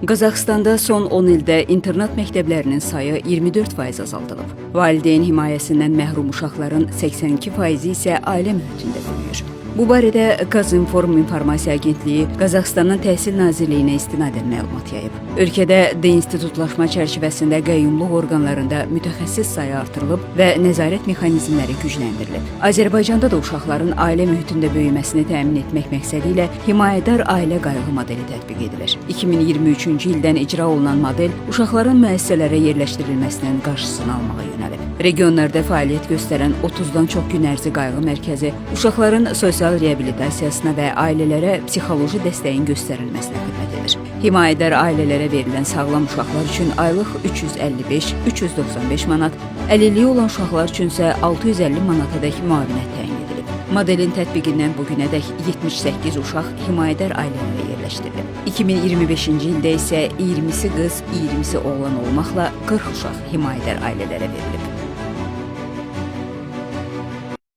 Qazaxstanda son 10 ildə internat məktəblərinin sayı 24% azaldılıb. Valideyn himayəsindən məhrum uşaqların 82% isə ailə mühitində böyüyür. Bu barədə Qazinform İnformasiya Agentliyi Qazaxstanın Təhsil Nazirliyinə istinadən məlumat yayıb. Ölkədə deinstitutlaşma çərçivəsində qəyyumluq orqanlarında mütəxəssis sayı artırılıb və nəzarət mexanizmləri gücləndirilib. Azərbaycanda da uşaqların ailə mühitində böyüməsini təmin etmək məqsədi ilə himayədar ailə qayğı modeli tətbiq edilir. 2023-cü ildən icra olunan model uşaqların müəssisələrə yerləşdirilməsinin qarşısını almağa yönəlib. Regionlarda fəaliyyət göstərən 30-dan çox gün ərzi qayğı mərkəzi uşaqların sosial reabilitasiyasına və ailələrə psixoloji dəstəyin göstərilməsinə xidmət edir. Himayədar ailələrə verilən sağlam uşaqlar üçün aylıq 355-395 manat, əlilliyi olan uşaqlar üçün isə 650 manatadək müavinət təyin edilib. Modelin tətbiqindən bugünədək 78 uşaq himayədar ailələrə yerləşdirilib. 2025-ci ildə isə 20-si qız, 20-si oğlan olmaqla 40 uşaq himayədar ailələrə verilib.